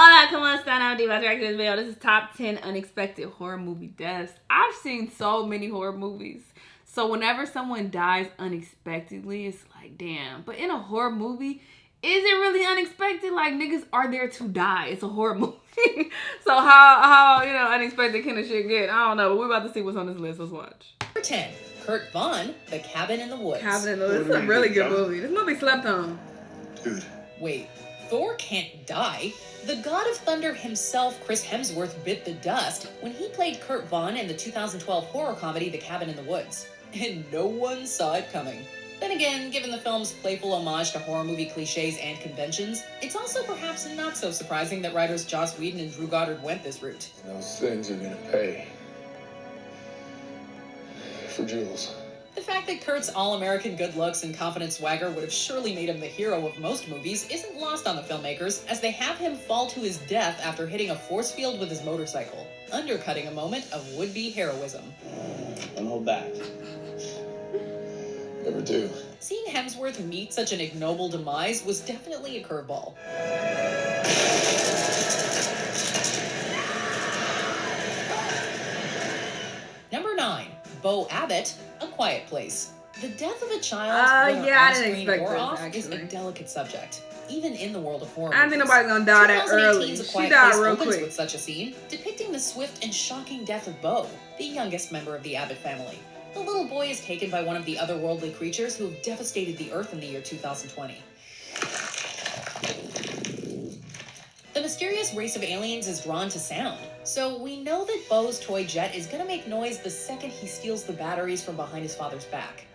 Hola, ¿cómo están? I'm Diva. Back to this video. This is top 10 unexpected horror movie deaths. I've seen so many horror movies. So whenever someone dies unexpectedly, it's like, damn. But in a horror movie, is it really unexpected? Like, niggas are there to die. It's a horror movie. So how unexpected can this shit get? I don't know. But we're about to see what's on this list. Let's watch. Number 10. Kurt Vaughn, The Cabin in the Woods. Cabin in the Woods. This is a really good movie. This movie slept on. Dude. Wait, Thor can't die? The god of thunder himself, Chris Hemsworth, bit the dust when he played Kurt Vaughn in the 2012 horror comedy The Cabin in the Woods. And no one saw it coming. Then again, given the film's playful homage to horror movie cliches and conventions, it's also perhaps not so surprising that writers Joss Whedon and Drew Goddard went this route. Those things are gonna pay for Jules. The fact that Kurt's all-American good looks and confident swagger would have surely made him the hero of most movies isn't lost on the filmmakers, as they have him fall to his death after hitting a force field with his motorcycle, undercutting a moment of would-be heroism. Don't hold back. Never do. Seeing Hemsworth meet such an ignoble demise was definitely a curveball. Number 9. Beau Abbott, A Quiet Place. The death of a child, whether on-screen or off, is a delicate subject, even in the world of horror. I don't think nobody's gonna die that early. She died real quick. With such a scene, depicting the swift and shocking death of Beau, the youngest member of the Abbott family. The little boy is taken by one of the otherworldly creatures who have devastated the Earth in the year 2020. The mysterious race of aliens is drawn to sound, so we know that Beau's toy jet is gonna make noise the second he steals the batteries from behind his father's back.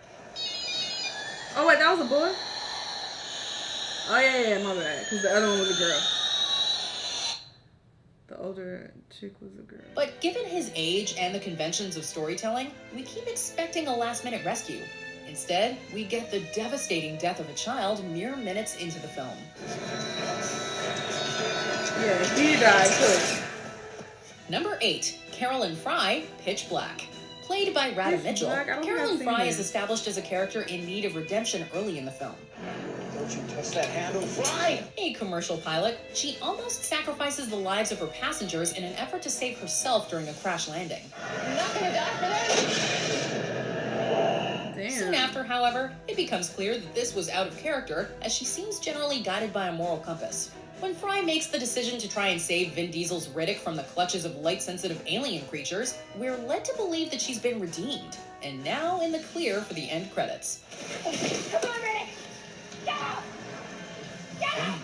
Oh wait, that was a boy? Oh yeah, my bad, because the other one was a girl. The older chick was a girl. But given his age and the conventions of storytelling, we keep expecting a last-minute rescue. Instead, we get the devastating death of a child mere minutes into the film. Yeah, he died quick. Number 8. Carolyn Fry, Pitch Black. Played by Radha Mitchell, Carolyn Fry is established as a character in need of redemption early in the film. Don't you touch that handle, Fry! A commercial pilot, she almost sacrifices the lives of her passengers in an effort to save herself during a crash landing. I'm not gonna die for this! Damn. Soon after, however, it becomes clear that this was out of character, as she seems generally guided by a moral compass. When Fry makes the decision to try and save Vin Diesel's Riddick from the clutches of light-sensitive alien creatures, we're led to believe that she's been redeemed, and now in the clear for the end credits. Come on, Riddick! Get up! Get up!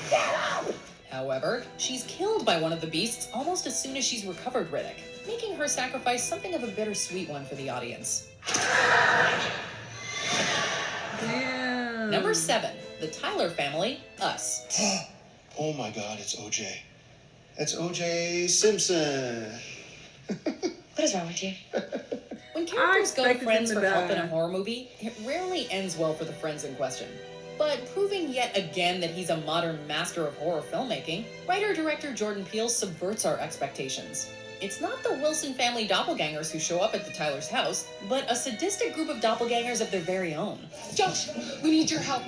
Get up! However, she's killed by one of the beasts almost as soon as she's recovered Riddick, making her sacrifice something of a bittersweet one for the audience. Damn. Number 7. The Tyler Family, Us. Oh my god, it's OJ. That's OJ Simpson. What is wrong with you? When characters go to friends for help in die. a horror movie, it rarely ends well for the friends in question. But proving yet again that he's a modern master of horror filmmaking, writer-director Jordan Peele subverts our expectations. It's not the Wilson family doppelgangers who show up at the Tyler's house, but a sadistic group of doppelgangers of their very own. Josh, we need your help.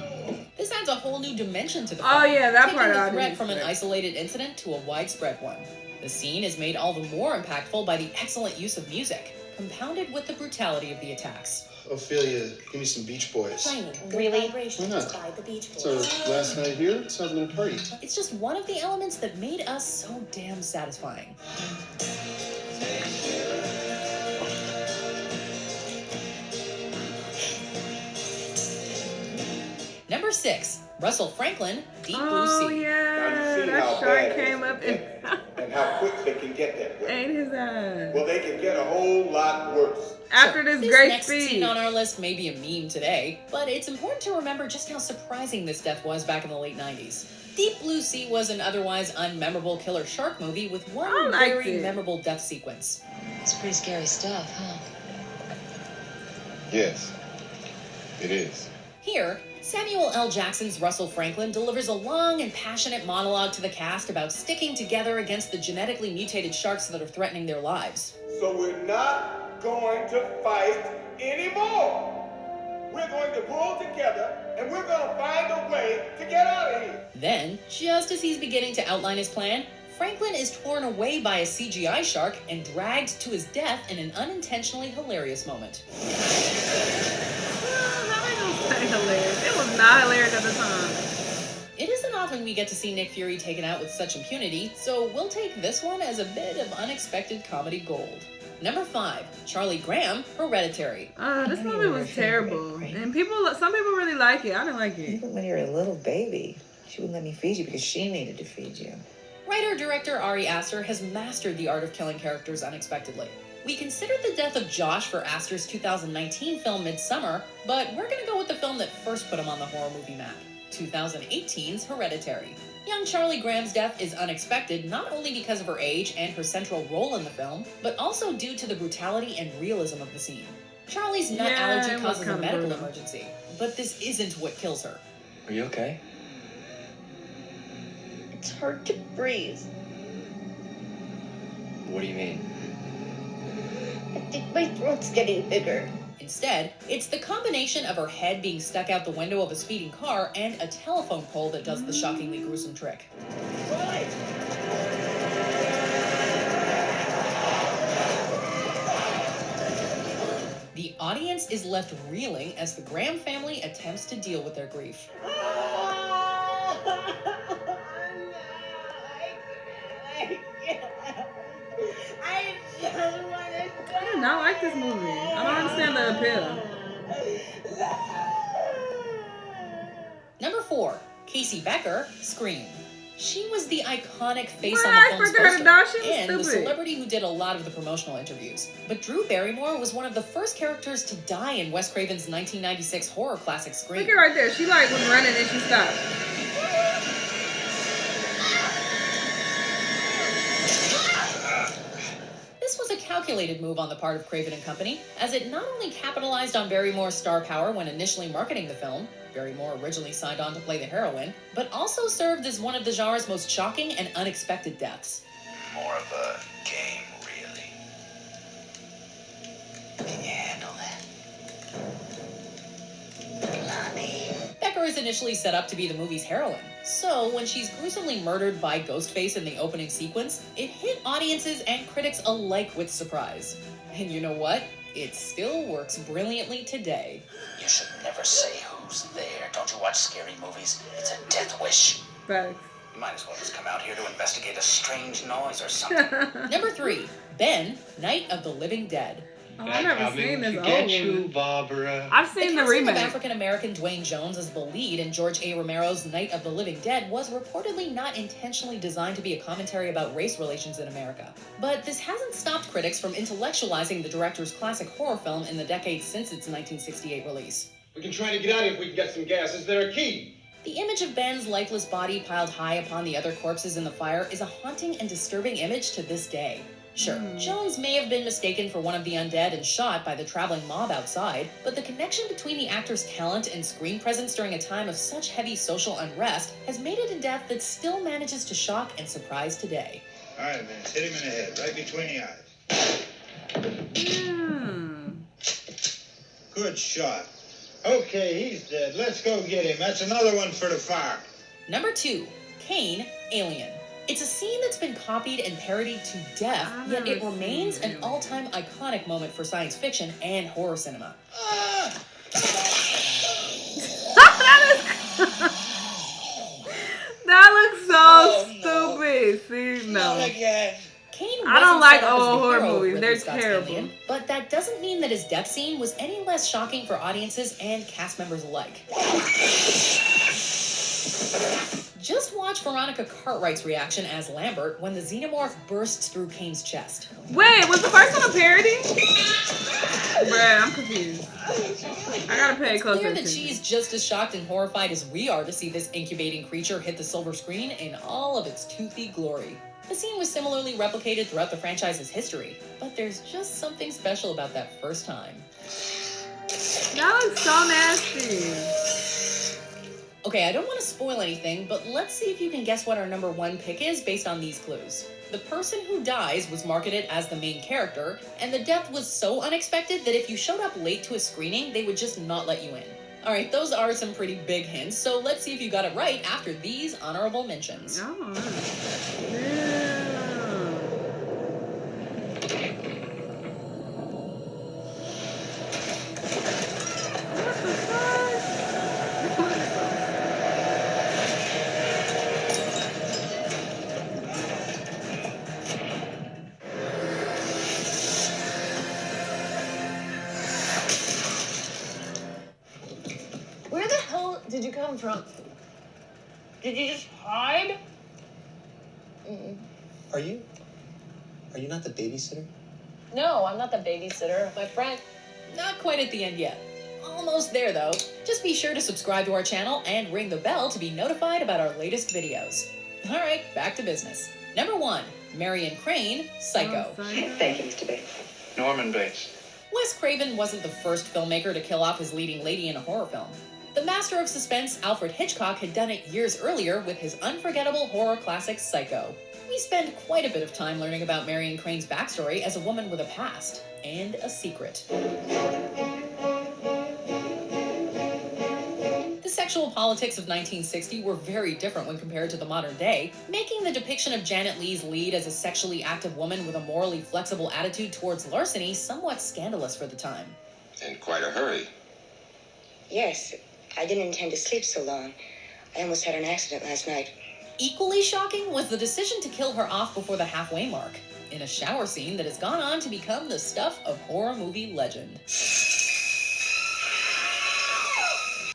This adds a whole new dimension to the film, Oh yeah, that part I taking the didn't threat from an expect. isolated incident to a widespread one. The scene is made all the more impactful by the excellent use of music, compounded with the brutality of the attacks. Ophelia, give me some Beach Boys. Really? Why not? By the Beach So last night here, let's have a little party. It's just one of the elements that made us so damn satisfying. Number 6. Russell Franklin, Deep Blue Sea. Oh yeah, see that how shark bad it came is up and how quick they can get that way. ate his ass. Well, they can get a whole lot worse. After this This great next speed. scene on our list may be a meme today, but it's important to remember just how surprising this death was back in the late 90s. Deep Blue Sea was an otherwise unmemorable killer shark movie with one I liked very it. memorable death sequence. It's pretty scary stuff, huh? Yes, it is. Here, Samuel L. Jackson's Russell Franklin delivers a long and passionate monologue to the cast about sticking together against the genetically mutated sharks that are threatening their lives. So we're not going to fight anymore. We're going to pull together and we're gonna find a way to get out of here. Then, just as he's beginning to outline his plan, Franklin is torn away by a CGI shark and dragged to his death in an unintentionally hilarious moment. Hilarious. It was not hilarious at the time. It isn't often we get to see Nick Fury taken out with such impunity, so we'll take this one as a bit of unexpected comedy gold. Number 5, Charlie Graham, Hereditary. This movie was terrible. And some people really like it. I didn't like it. Even when you were a little baby, she wouldn't let me feed you because she needed to feed you. Writer-director Ari Aster has mastered the art of killing characters unexpectedly. We considered the death of Josh for Aster's 2019 film Midsummer, but we're going to go with the film that first put him on the horror movie map, 2018's Hereditary. Young Charlie Graham's death is unexpected not only because of her age and her central role in the film, but also due to the brutality and realism of the scene. Charlie's nut allergy causes a medical emergency, but this isn't what kills her. Are you okay? It's hard to breathe. What do you mean? I think my throat's getting bigger. Instead, it's the combination of her head being stuck out the window of a speeding car and a telephone pole that does the shockingly gruesome trick. The audience is left reeling as the Graham family attempts to deal with their grief. I just want to I do not like this movie. I don't understand the appeal. Number 4, Casey Becker, Scream. She was the iconic face Well, on the I film's expected her to die. She poster, was and the stupid. celebrity who did a lot of the promotional interviews. But Drew Barrymore was one of the first characters to die in Wes Craven's 1996 horror classic Scream. Look at right there. She like was running and she stopped. This was a calculated move on the part of Craven and Company, as it not only capitalized on Barrymore's star power when initially marketing the film — Barrymore originally signed on to play the heroine — but also served as one of the genre's most shocking and unexpected deaths. More of a game, really. Can you handle that? Lonnie. Becker is initially set up to be the movie's heroine, so when she's gruesomely murdered by Ghostface in the opening sequence, it hit audiences and critics alike with surprise. And you know what? It still works brilliantly today. You should never say who's there. Don't you watch scary movies? It's a death wish. Facts. You might as well just come out here to investigate a strange noise or something. Number 3, Ben, Night of the Living Dead. Oh, I've never seen this old one. Barbara. I've seen the casting remake. of African-American Dwayne Jones as the lead in George A. Romero's Night of the Living Dead was reportedly not intentionally designed to be a commentary about race relations in America. But this hasn't stopped critics from intellectualizing the director's classic horror film in the decades since its 1968 release. We can try to get out of here if we can get some gas. Is there a key? The image of Ben's lifeless body piled high upon the other corpses in the fire is a haunting and disturbing image to this day. Sure, Jones may have been mistaken for one of the undead and shot by the traveling mob outside, but the connection between the actor's talent and screen presence during a time of such heavy social unrest has made it a death that still manages to shock and surprise today. All right, Vince, hit him in the head, right between the eyes. Good shot. Okay, he's dead. Let's go get him. That's another one for the fire. Number 2, Kane, Alien. It's a scene that's been copied and parodied to death, yet it remains an all-time iconic moment for science fiction and horror cinema. That looks so stupid. See, no. Kane I don't wasn't like set up as old the horror hero of movies. Ridley They're Scott's terrible. Alien, but that doesn't mean that his death scene was any less shocking for audiences and cast members alike. Just watch Veronica Cartwright's reaction as Lambert when the xenomorph bursts through Kane's chest. Wait, was the first one a parody? Bruh, I'm confused. I gotta pay close Clear that attention. she's just as shocked and horrified as we are to see this incubating creature hit the silver screen in all of its toothy glory. The scene was similarly replicated throughout the franchise's history, but there's just something special about that first time. That looks so nasty. Okay, I don't want to spoil anything, but let's see if you can guess what our number 1 pick is based on these clues. The person who dies was marketed as the main character, and the death was so unexpected that if you showed up late to a screening, they would just not let you in. All right, those are some pretty big hints, so let's see if you got it right after these honorable mentions. Oh. Where the hell did you come from? Did you just hide? Are you not the babysitter? No, I'm not the babysitter. My friend. Not quite at the end yet. Almost there, though. Just be sure to subscribe to our channel and ring the bell to be notified about our latest videos. All right, back to business. Number 1, Marion Crane, Psycho. Thank you, Mr. Bates. Norman Bates. Wes Craven wasn't the first filmmaker to kill off his leading lady in a horror film. The master of suspense, Alfred Hitchcock, had done it years earlier with his unforgettable horror classic, Psycho. We spend quite a bit of time learning about Marion Crane's backstory as a woman with a past and a secret. The sexual politics of 1960 were very different when compared to the modern day, making the depiction of Janet Leigh's lead as a sexually active woman with a morally flexible attitude towards larceny somewhat scandalous for the time. In quite a hurry. Yes, I didn't intend to sleep so long. I almost had an accident last night. Equally shocking was the decision to kill her off before the halfway mark, in a shower scene that has gone on to become the stuff of horror movie legend.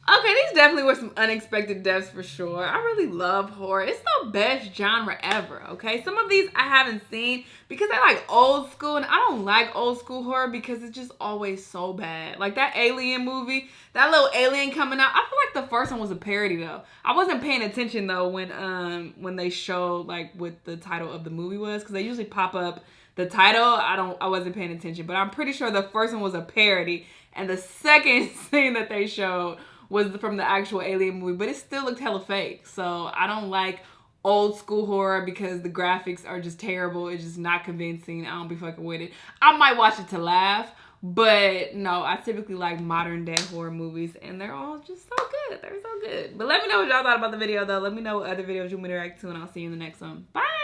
Okay, these definitely were some unexpected deaths for sure. I really love horror. It's the best genre ever, okay? Some of these I haven't seen because I like old school, and I don't like old school horror because it's just always so bad. Like that Alien movie, that little alien coming out, I feel like the first one was a parody though. I wasn't paying attention though when they showed like what the title of the movie was, because they usually pop up the title. I wasn't paying attention, but I'm pretty sure the first one was a parody, and the second scene that they showed was from the actual Alien movie, but it still looked hella fake. So I don't like old school horror because the graphics are just terrible. It's just not convincing. I don't be fucking with it. I might watch it to laugh, but no, I typically like modern day horror movies, and they're all just so good. They're so good. But let me know what y'all thought about the video though. Let me know what other videos you want me to react to, and I'll see you in the next one. Bye!